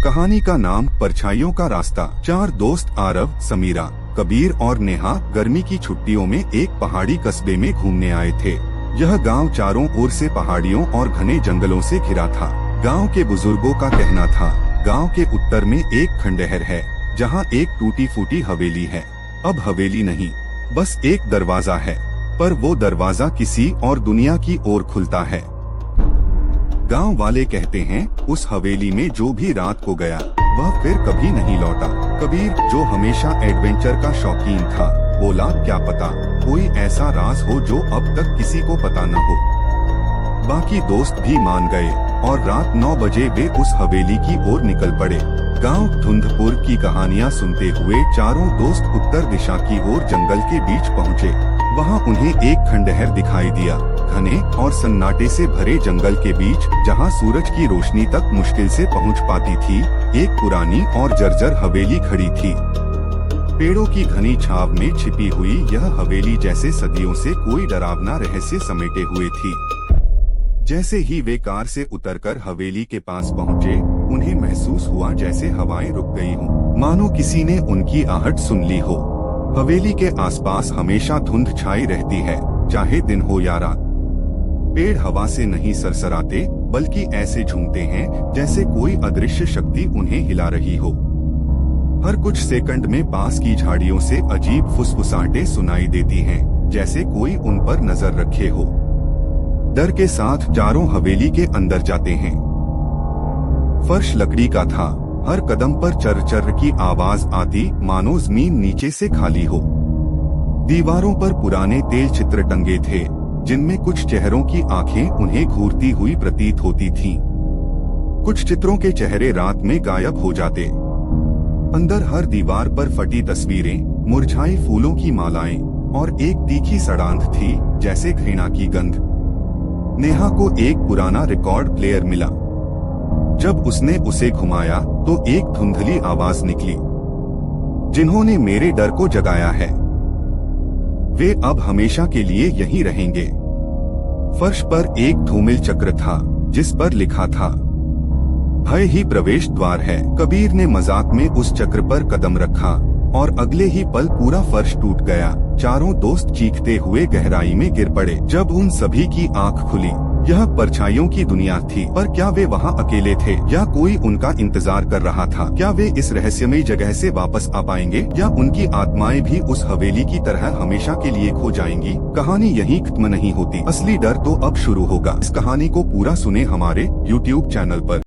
कहानी का नाम परछाइयों का रास्ता। चार दोस्त आरव, समीरा, कबीर और नेहा गर्मी की छुट्टियों में एक पहाड़ी कस्बे में घूमने आए थे। यह गांव चारों ओर से पहाड़ियों और घने जंगलों से घिरा था। गांव के बुजुर्गों का कहना था, गांव के उत्तर में एक खंडहर है जहां एक टूटी फूटी हवेली है। अब हवेली नहीं, बस एक दरवाजा है, पर वो दरवाजा किसी और दुनिया की ओर खुलता है। गांव वाले कहते हैं, उस हवेली में जो भी रात को गया वह फिर कभी नहीं लौटा। कबीर, जो हमेशा एडवेंचर का शौकीन था, बोला, क्या पता कोई ऐसा राज हो जो अब तक किसी को पता न हो। बाकी दोस्त भी मान गए और रात 9 बजे वे उस हवेली की ओर निकल पड़े। गांव धुंधपुर की कहानियां सुनते हुए चारों दोस्त उत्तर दिशा की ओर जंगल के बीच पहुँचे। वहाँ उन्हें एक खंडहर दिखाई दिया, घने और सन्नाटे से भरे जंगल के बीच, जहाँ सूरज की रोशनी तक मुश्किल से पहुँच पाती थी। एक पुरानी और जर्जर हवेली खड़ी थी। पेड़ों की घनी छाव में छिपी हुई यह हवेली जैसे सदियों से कोई डरावना रहस्य समेटे हुए थी। जैसे ही वे कार से उतरकर हवेली के पास पहुँचे, उन्हें महसूस हुआ जैसे हवाएं रुक गई हों, मानो किसी ने उनकी आहट सुन ली हो। हवेली के आसपास हमेशा धुंध छाई रहती है, चाहे दिन हो या रात। पेड़ हवा से नहीं सरसराते, बल्कि ऐसे झूमते हैं जैसे कोई अदृश्य शक्ति उन्हें हिला रही हो। हर कुछ सेकंड में पास की झाड़ियों से अजीब फुसफुसाहटें सुनाई देती हैं, जैसे कोई उन पर नजर रखे हो। डर के साथ चारों हवेली के अंदर जाते हैं। फर्श लकड़ी का था, हर कदम पर चर चर की आवाज आती, मानो जमीन नीचे से खाली हो। दीवारों पर पुराने तेल चित्र टंगे थे, जिनमें कुछ चेहरों की आंखें उन्हें घूरती हुई प्रतीत होती थीं। कुछ चित्रों के चेहरे रात में गायब हो जाते। अंदर हर दीवार पर फटी तस्वीरें, मुरझाई फूलों की मालाएं और एक तीखी सड़ांध थी, जैसे घृणा की गंध। नेहा को एक पुराना रिकॉर्ड प्लेयर मिला। जब उसने उसे घुमाया तो एक धुंधली आवाज निकली, जिन्होंने मेरे डर को जगाया है, वे अब हमेशा के लिए यहीं रहेंगे। फर्श पर एक धूमिल चक्र था, जिस पर लिखा था, भय ही प्रवेश द्वार है। कबीर ने मजाक में उस चक्र पर कदम रखा और अगले ही पल पूरा फर्श टूट गया। चारों दोस्त चीखते हुए गहराई में गिर पड़े। जब उन सभी की आंख खुली, यह परछाइयों की दुनिया थी। पर क्या वे वहाँ अकेले थे या कोई उनका इंतजार कर रहा था? क्या वे इस रहस्यमयी जगह से वापस आ पाएंगे या उनकी आत्माएं भी उस हवेली की तरह हमेशा के लिए खो जाएंगी? कहानी यहीं खत्म नहीं होती, असली डर तो अब शुरू होगा। इस कहानी को पूरा सुने हमारे YouTube चैनल पर।